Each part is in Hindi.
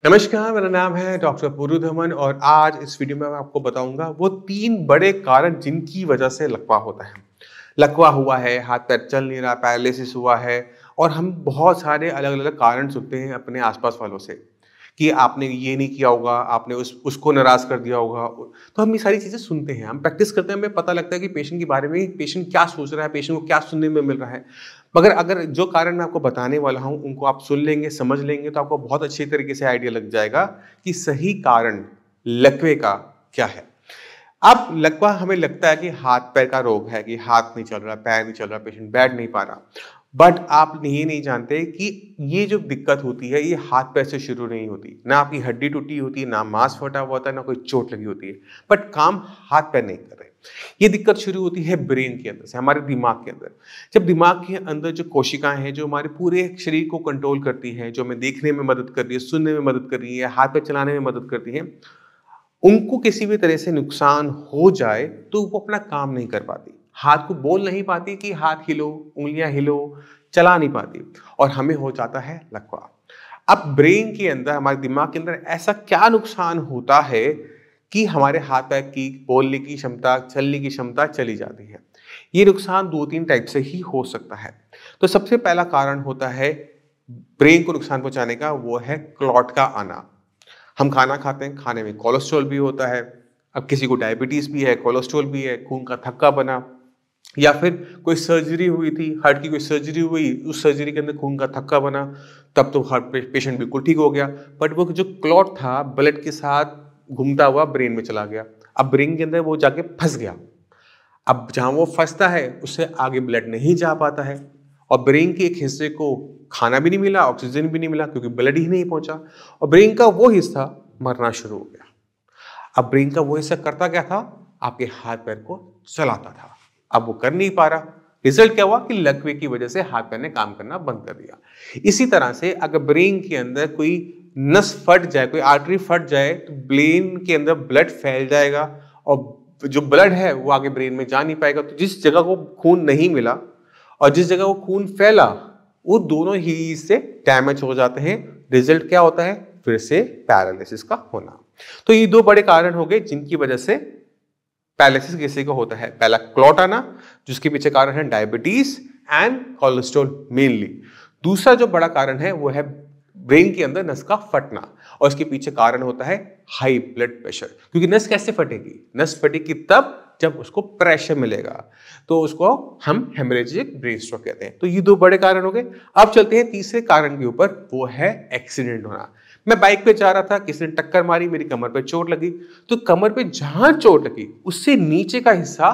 नमस्कार, मेरा नाम है डॉक्टर पूरू धमन और आज इस वीडियो में मैं आपको बताऊंगा वो 3 बड़े कारण जिनकी वजह से लकवा होता है। लकवा हुआ है, हाथ पैर चल नहीं रहा, पैरालिसिस हुआ है और हम बहुत सारे अलग-अलग कारण सुनते हैं अपने आस-पास वालों से कि आपने ये नहीं किया होगा, आपने उसको नाराज़ कर दिया होगा। तो हम ये सारी चीज़ें सुनते हैं, हम प्रैक्टिस करते हैं, हमें पता लगता है कि पेशेंट के बारे में पेशेंट क्या सोच रहा है, पेशेंट को क्या सुनने में मिल रहा है। मगर अगर जो कारण मैं आपको बताने वाला हूँ, उनको आप सुन लेंगे, समझ लेंगे तो आपको बहुत अच्छी तरीके से आइडिया लग जाएगा कि सही कारण लकवे का क्या है। अब लकवा हमें लगता है कि हाथ-पैर का रोग है कि हाथ नहीं चल रहा, पैर नहीं चल रहा, पेशेंट बैठ नहीं पा रहा। बट आप ये नहीं जानते कि ये जो दिक्कत होती है, ये हाथ-पैर से शुरू नहीं होती। ना आपकी हड्डी टूटी होती है, ना मांस फटा हुआ होता है, ना कोई चोट लगी होती है। बट काम हाथ-पैर नहीं कर रहे। ये दिक्कत शुरू होती है ब्रेन के अंदर से, हमारे दिमाग के अंदर। जब दिमाग के अंदर जो कोशिकाएँ हैं, जो हमारे पूरे शरीर को कंट्रोल करती हैं, जो हमें देखने में मदद कर रही है, सुनने में मदद कर रही है, हाथ-पैर चलाने में मदद करती हैं, उनको किसी भी तरह से नुकसान हो जाए तो वो अपना काम नहीं कर पाती। हाथ को बोल नहीं पाती कि हाथ हिलो, उंगलियां हिलो, चला नहीं पाती और हमें हो जाता है लकवा। अब ब्रेन के अंदर, हमारे दिमाग के अंदर ऐसा क्या नुकसान होता है कि हमारे हाथ पैर की बोलने की क्षमता, चलने की क्षमता चली जाती है। ये नुकसान 2-3 टाइप से ही हो सकता है। तो सबसे पहला कारण होता है ब्रेन को नुकसान पहुंचाने का, वो है क्लॉट का आना। हम खाना खाते हैं, खाने में कोलेस्ट्रॉल भी होता है। अब किसी को डायबिटीज़ भी है, कोलेस्ट्रॉल भी है, खून का थक्का बना या फिर कोई सर्जरी हुई थी, हार्ट की कोई सर्जरी हुई, उस सर्जरी के अंदर खून का थक्का बना, तब तो हार्ट पेशेंट बिल्कुल ठीक हो गया। बट वो जो क्लॉट था, ब्लड के साथ घूमता हुआ ब्रेन में चला गया। अब ब्रेन के अंदर वो जाके फंस गया। अब जहाँ वो फंसता है, उससे आगे ब्लड नहीं जा पाता है और ब्रेन के एक हिस्से को खाना भी नहीं मिला, ऑक्सीजन भी नहीं मिला क्योंकि ब्लड ही नहीं पहुंचा और ब्रेन का वो हिस्सा मरना शुरू हो गया। अब ब्रेन का वो हिस्सा करता क्या था? आपके हाथ पैर को चलाता था। अब वो कर नहीं पा रहा। रिजल्ट क्या हुआ कि लकवे की वजह से हाथ पैर ने काम करना बंद कर दिया। इसी तरह से अगर ब्रेन के अंदर कोई नस फट जाए, कोई आर्टरी फट जाए, तो ब्रेन के अंदर ब्लड फैल जाएगा और जो ब्लड है वो आगे ब्रेन में जा नहीं पाएगा। तो जिस जगह को खून नहीं मिला और जिस जगह वो खून फैला, वो दोनों ही से डैमेज हो जाते हैं। रिजल्ट क्या होता है? फिर से पैरालिसिस का होना। तो ये 2 बड़े कारण हो गए जिनकी वजह से पैरालिसिस किसी को होता है। पहला क्लॉट आना, जिसके पीछे कारण है डायबिटीज एंड कोलेस्ट्रॉल मेनली। दूसरा जो बड़ा कारण है वो है ब्रेन के अंदर नस का फटना और इसके पीछे कारण होता है हाई ब्लड प्रेशर। क्योंकि नस कैसे फटेगी? नस फटेगी तब जब उसको प्रेशर मिलेगा, तो उसको हम हेमरेजिक ब्रेन स्ट्रोक कहते हैं। तो ये 2 बड़े कारण हो गए। अब चलते हैं तीसरे कारण के ऊपर, वो है एक्सीडेंट होना। मैं बाइक पे जा रहा था, किसी ने टक्कर मारी, मेरी कमर पे चोट लगी। तो कमर पे जहां चोट लगी उससे नीचे का हिस्सा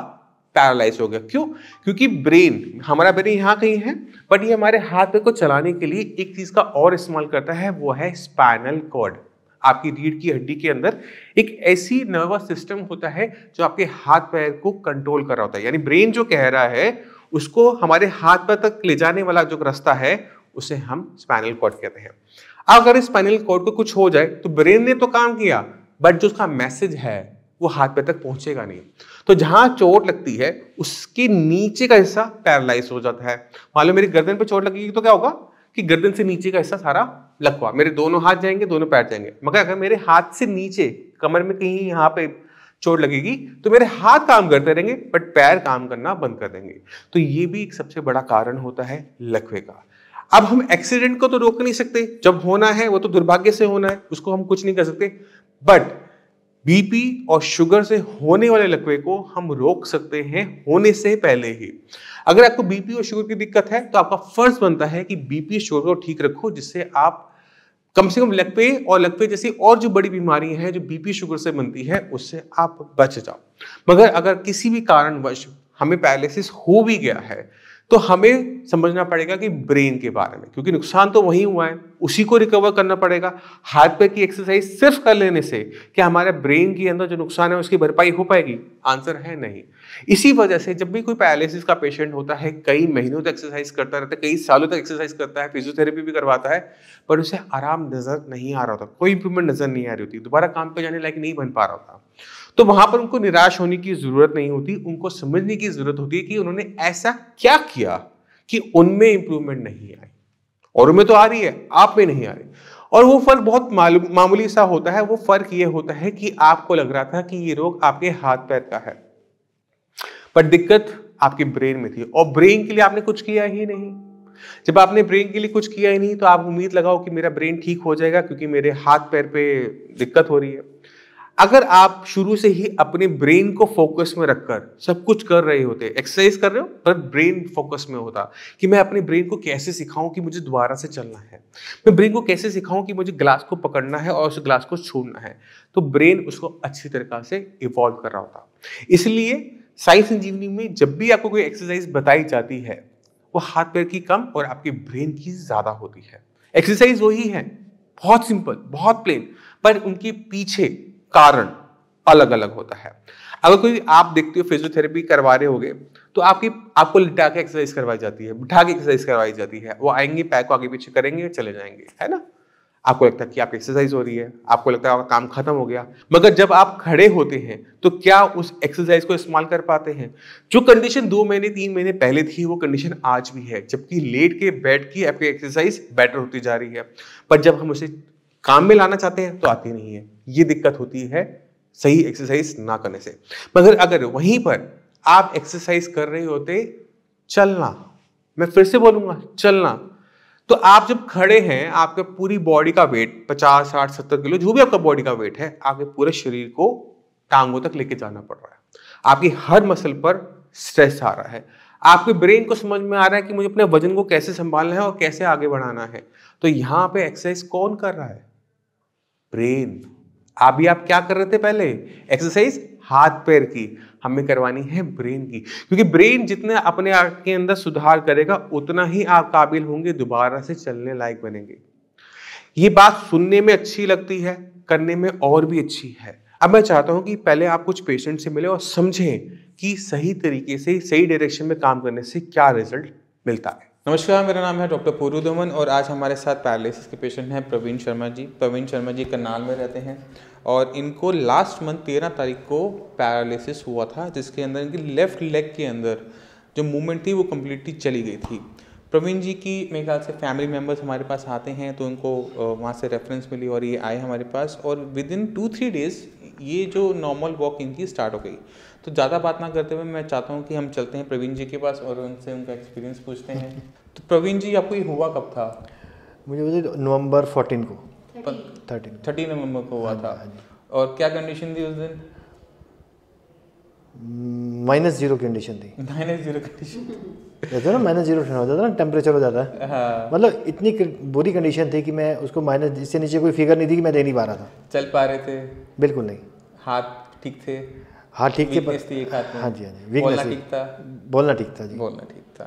पैरालाइज हो गया। क्यों? क्योंकि ब्रेन, हमारा ब्रेन यहाँ कहीं है, बट ये हमारे हाथ पे को चलाने के लिए एक चीज का और इस्तेमाल करता है, वो है स्पाइनल कॉर्ड। आपकी रीढ़ की हड्डी के अंदर एक ऐसी नर्वस सिस्टम होता है जो आपके हाथ पैर को कंट्रोल कर रहा होता है। यानी ब्रेन जो कह रहा है उसको हमारे हाथ पैर तक ले जाने वाला जो रास्ता है उसे हम स्पाइनल कॉर्ड कहते हैं। अगर स्पाइनल कॉर्ड को कुछ हो जाए तो ब्रेन ने तो काम किया, बट जो उसका मैसेज है वो हाथ पैर तक पहुंचेगा नहीं। तो जहां चोट लगती है उसके नीचे का हिस्सा पैरालाइज हो जाता है। मान लो मेरी गर्दन पे चोट लगेगी तो क्या होगा कि गर्दन से नीचे का हिस्सा सारा लकवा, मेरे दोनों हाथ जाएंगे, दोनों पैर जाएंगे। मगर अगर मेरे हाथ से नीचे कमर में कहीं यहाँ पे चोट लगेगी तो मेरे हाथ काम करते रहेंगे बट पैर काम करना बंद कर देंगे। तो ये भी एक सबसे बड़ा कारण होता है लकवे का। अब हम एक्सीडेंट को तो रोक नहीं सकते, जब होना है वो तो दुर्भाग्य से होना है, उसको हम कुछ नहीं कर सकते। बट बीपी और शुगर से होने वाले लकवे को हम रोक सकते हैं होने से पहले ही। अगर आपको बीपी और शुगर की दिक्कत है तो आपका फर्ज बनता है कि बीपी शुगर को ठीक रखो, जिससे आप कम से कम लकवे और लकवे जैसी और जो बड़ी बीमारियां हैं जो बीपी शुगर से बनती है उससे आप बच जाओ। मगर अगर किसी भी कारणवश हमें पैरालिसिस हो भी गया है तो हमें समझना पड़ेगा कि ब्रेन के बारे में, क्योंकि नुकसान तो वही हुआ है, उसी को रिकवर करना पड़ेगा। हाथ पैर की एक्सरसाइज सिर्फ कर लेने से क्या हमारे ब्रेन के अंदर जो नुकसान है उसकी भरपाई हो पाएगी? आंसर है नहीं। इसी वजह से जब भी कोई पैरालिसिस का पेशेंट होता है, कई महीनों तक एक्सरसाइज करता रहता है, कई सालों तक एक्सरसाइज करता है, फिजियोथेरेपी भी करवाता है, पर उसे आराम नजर नहीं आ रहा होता, कोई इंप्रूवमेंट नजर नहीं आ रही होती, दोबारा काम पे जाने लायक नहीं बन पा रहा होता। तो वहां पर उनको निराश होने की जरूरत नहीं होती, उनको समझने की जरूरत होती है कि उन्होंने ऐसा क्या किया कि उनमें इंप्रूवमेंट नहीं आई। और उनमें तो आ रही है, आप में नहीं आ रही। और वो फर्क बहुत मामूली सा होता है। वो फर्क ये होता है कि आपको लग रहा था कि ये रोग आपके हाथ पैर का है, पर दिक्कत आपके ब्रेन में थी, और ब्रेन के लिए आपने कुछ किया ही नहीं। जब आपने ब्रेन के लिए कुछ किया ही नहीं तो आप उम्मीद लगाओ कि मेरा ब्रेन ठीक हो जाएगा क्योंकि मेरे हाथ पैर पे दिक्कत हो रही है। अगर आप शुरू से ही अपने ब्रेन को फोकस में रखकर सब कुछ कर रहे होते, एक्सरसाइज कर रहे हो पर ब्रेन फोकस में होता कि मैं अपने ब्रेन को कैसे सिखाऊं कि मुझे दोबारा से चलना है, मैं ब्रेन को कैसे सिखाऊं कि मुझे ग्लास को पकड़ना है और उस ग्लास को छूना है, तो ब्रेन उसको अच्छी तरीके से इवॉल्व कर रहा होता। इसलिए साइंस इंजीनियरिंग में जब भी आपको कोई एक्सरसाइज बताई जाती है वो हाथ पैर की कम और आपके ब्रेन की ज्यादा होती है। एक्सरसाइज वही है, बहुत सिंपल, बहुत प्लेन, पर उनके पीछे कारण अलग अलग होता है। अगर कोई आप देखते हो फिजियोथेरेपी करवा रहे होगे तो आपको लिटा के एक्सरसाइज करवाई जाती है, बिठा के एक्सरसाइज करवाई जाती है। वो आएंगे, पैर को आगे पीछे करेंगे, चले जाएंगे, है ना। आपको लगता है कि आपकी एक्सरसाइज हो रही है, आपको लगता है आपका काम खत्म हो गया, मगर जब आप खड़े होते हैं तो क्या उस एक्सरसाइज को इस्तेमाल कर पाते हैं? जो कंडीशन 2 महीने 3 महीने पहले थी वो कंडीशन आज भी है, जबकि लेट के बैठ की आपकी एक्सरसाइज बेटर होती जा रही है। पर जब हम उसे काम में लाना चाहते हैं तो आती नहीं है। ये दिक्कत होती है सही एक्सरसाइज ना करने से। मगर अगर वहीं पर आप एक्सरसाइज कर रहे होते, चलना, मैं फिर से बोलूंगा चलना, तो आप जब खड़े हैं आपके पूरी बॉडी का वेट 50, 60, 70 किलो जो भी आपका बॉडी का वेट है, आपके पूरे शरीर को टांगों तक लेके जाना पड़ रहा है। आपकी हर मसल पर स्ट्रेस आ रहा है। आपके ब्रेन को समझ में आ रहा है कि मुझे अपने वजन को कैसे संभालना है और कैसे आगे बढ़ाना है। तो यहां पे एक्सरसाइज कौन कर रहा है? ब्रेन। आप क्या कर रहे थे पहले? एक्सरसाइज हाथ पैर की, हमें करवानी है ब्रेन की, क्योंकि ब्रेन जितने अपने आप के अंदर सुधार करेगा उतना ही आप काबिल होंगे, दोबारा से चलने लायक बनेंगे। ये बात सुनने में अच्छी लगती है, करने में और भी अच्छी है। अब मैं चाहता हूं कि पहले आप कुछ पेशेंट से मिले और समझें कि सही तरीके से सही डायरेक्शन में काम करने से क्या रिजल्ट मिलता है। नमस्कार, मेरा नाम है डॉक्टर पुरुधमन और आज हमारे साथ पैरालिसिस के पेशेंट हैं प्रवीण शर्मा जी। प्रवीण शर्मा जी करनाल में रहते हैं और इनको लास्ट मंथ 13 तारीख को पैरालिसिस हुआ था, जिसके अंदर इनकी लेफ्ट लेग के अंदर जो मूवमेंट थी वो कम्प्लीटली चली गई थी। प्रवीण जी की मेरे ख्याल से फैमिली मेम्बर्स हमारे पास आते हैं तो इनको वहाँ से रेफरेंस मिली और ये आए हमारे पास, और विद इन 2-3 डेज़ ये जो नॉर्मल वॉक इनकी स्टार्ट हो गई। तो ज़्यादा बात ना करते हुए मैं चाहता हूँ कि हम चलते हैं प्रवीण जी के पास और उनसे उनका एक्सपीरियंस पूछते हैं। तो प्रवीण जी, आपको ये हुआ कब था? मुझे नवंबर 14 को 13 नवंबर को हुआ था। और क्या कंडीशन थी उस दिन? -0 कंडीशन थी। -0 कंडीशन जैसे ना -0 हो जाता है ना, टेम्परेचर हो जाता है। हाँ। मतलब इतनी बुरी कंडीशन थी कि मैं उसको माइनस, इससे नीचे कोई फिगर नहीं थी कि मैं दे नहीं पा रहा था। चल पा रहे थे? बिल्कुल नहीं। हाथ ठीक थे? हाँ ठीक थे। वीकनेस थी एक हाथ में? हाँ जी, हाँ जी। बोलना ठीक था? बोलना ठीक था जी। बोलना ठीक था।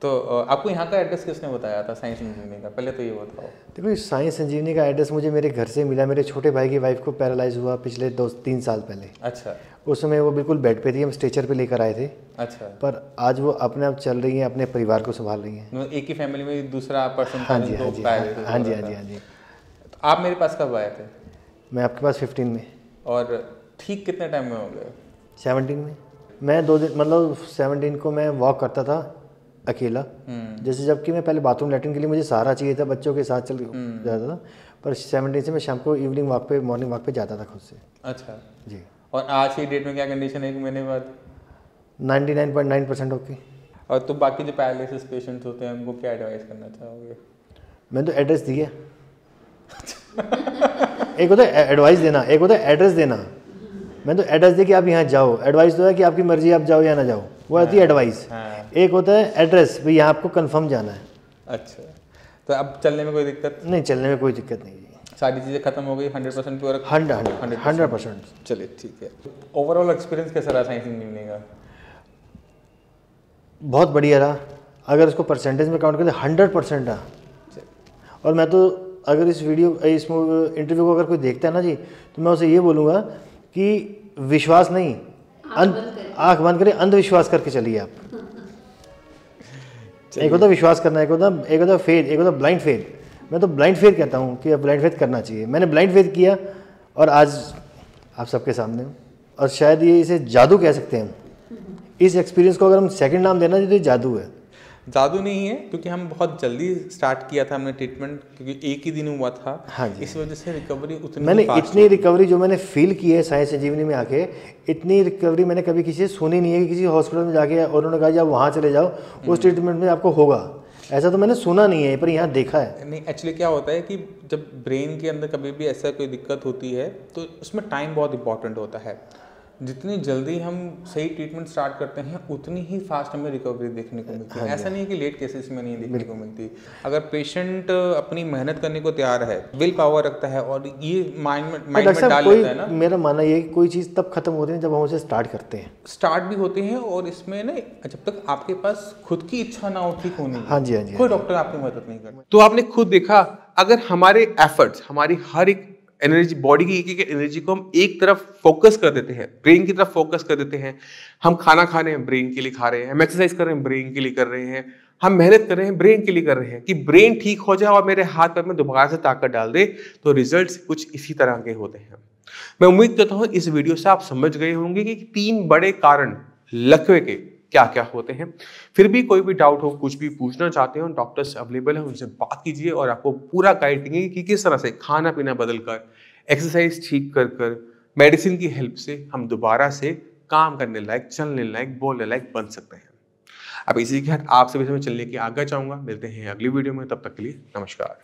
तो आपको यहाँ का एड्रेस किसने बताया था साइंस इंजीनियरिंग का? पहले तो ये बताओ। देखो, साइंस इंजीनियरिंग का एड्रेस मुझे मेरे घर से मिला। मेरे छोटे भाई की वाइफ को पैरालाइज हुआ पिछले 2-3 साल पहले। अच्छा। उस समय वो बिल्कुल बेड पे थी, हम स्ट्रेचर पे लेकर आए थे। अच्छा। पर आज वो अपने आप चल रही हैं, अपने परिवार को संभाल रही हैं। एक ही फैमिली में दूसरा पर्सन? हाँ जी, हाँ जी, हाँ जी, हाँ जी, हाँ जी। तो आप मेरे पास कब आए थे? मैं आपके पास 15 में। और ठीक कितने टाइम में हो गए? 17 में। मैं 2 दिन, मतलब 17 को मैं वॉक करता था अकेला, जैसे, जबकि मैं पहले बाथरूम लैट्रिन के लिए मुझे सहारा चाहिए था, बच्चों के साथ चल जाता था। पर 17 से मैं शाम को इवनिंग वॉक पे, मॉर्निंग वॉक पे जाता था खुद से। अच्छा जी। और आज की डेट में क्या कंडीशन है 1 महीने बाद? 99.9% ओके। और तो बाकी जो पैरालिसिस पेशेंट्स होते हैं उनको क्या एडवाइस करना चाहोगे? मैंने तो एड्रेस दिया। एक होता है एडवाइस देना, एक होता है एड्रेस देना। मैंने तो एड्रेस दिया कि आप यहाँ जाओ। एडवाइस तो है कि आपकी मर्जी, आप जाओ या ना जाओ, वो आती है एडवाइस। एक होता है एड्रेस, भाई यहाँ आपको कंफर्म जाना है। अच्छा, तो अब चलने में कोई दिक्कत नहीं? चलने में कोई दिक्कत नहीं। सारी चीज़ें खत्म हो गई? 100% प्योर? 100%। चलिए ठीक है। ओवरऑल एक्सपीरियंस कैसा रहा साइंस इंजीनियरिंग का? बहुत बढ़िया रहा। अगर इसको परसेंटेज में काउंट करें 100% रहा। और मैं तो, अगर इस इंटरव्यू को अगर कोई देखता है ना जी, तो मैं उसे ये बोलूँगा कि विश्वास नहीं, आँख बंद करें, अंधविश्वास करके चलिए आप। एक होता विश्वास करना, एक होता फेथ, एक होता ब्लाइंड फेथ। मैं तो ब्लाइंड फेथ कहता हूँ कि ब्लाइंड फेथ करना चाहिए। मैंने ब्लाइंड फेथ किया और आज आप सबके सामने हूँ। और शायद ये इसे जादू कह सकते हैं हम। इस एक्सपीरियंस को अगर हम सेकंड नाम देना चाहिए तो जादू है। जादू नहीं है, क्योंकि हम बहुत जल्दी स्टार्ट किया था हमने ट्रीटमेंट, क्योंकि एक ही दिन हुआ था। हाँ जी। इस वजह से रिकवरी उतनी मैंने fast इतनी रिकवरी जो मैंने फील की है साई संजीवनी में आके, इतनी रिकवरी मैंने कभी किसी से सुनी नहीं है कि किसी हॉस्पिटल में जाके और उन्होंने कहा जी आप वहाँ चले जाओ उस ट्रीटमेंट में आपको होगा, ऐसा तो मैंने सुना नहीं है, पर यहाँ देखा है। नहीं, एक्चुअली क्या होता है कि जब ब्रेन के अंदर कभी भी ऐसा कोई दिक्कत होती है तो उसमें टाइम बहुत इंपॉर्टेंट होता है। जितनी जल्दी हम सही ट्रीटमेंट स्टार्ट करते हैं उतनी ही फास्ट हमें रिकवरी देखने को मिलती है। ऐसा नहीं है कि लेट केसेस में नहीं देखने को मिलती। अगर पेशेंट अपनी मेहनत करने को तैयार है, विल पावर रखता है और ये माइंड में डाल लेता है ना, मेरा मानना ये है कि कोई चीज़ तब खत्म होती है जब हम उसे स्टार्ट करते हैं। स्टार्ट भी होते हैं और इसमें ना जब तक आपके पास खुद की इच्छा ना हो ठीक होने की, हाँ जी, हाँ जी, कोई डॉक्टर आपकी मदद नहीं करता। तो आपने खुद देखा, अगर हमारे एफर्ट्स, हमारी हर एक एनर्जी, बॉडी की एक एनर्जी को हम एक तरफ फोकस कर देते हैं, ब्रेन की तरफ फोकस कर देते हैं। हम खाना खा रहे हैं, ब्रेन के लिए खा रहे हैं। हम एक्सरसाइज कर रहे हैं, ब्रेन के लिए कर रहे हैं। हम मेहनत कर रहे हैं, ब्रेन के लिए कर रहे हैं कि ब्रेन ठीक हो जाए और मेरे हाथ पैर में दोबारा से ताकत डाल दे। तो रिजल्ट्स कुछ इसी तरह के होते हैं। मैं उम्मीद करता हूँ इस वीडियो से आप समझ गए होंगे कि 3 बड़े कारण लकवे के क्या क्या होते हैं। फिर भी कोई भी डाउट हो, कुछ भी पूछना चाहते हो, डॉक्टर्स अवेलेबल है, उनसे बात कीजिए और आपको पूरा गाइड देंगे कि किस तरह से खाना पीना बदल कर, एक्सरसाइज ठीक कर मेडिसिन की हेल्प से हम दोबारा से काम करने लायक, चलने लायक, बोलने लायक बन सकते हैं। अब इसी के साथ आपसे भी मैं चलने की आज्ञा चाहूंगा। मिलते हैं अगली वीडियो में, तब तक के लिए नमस्कार।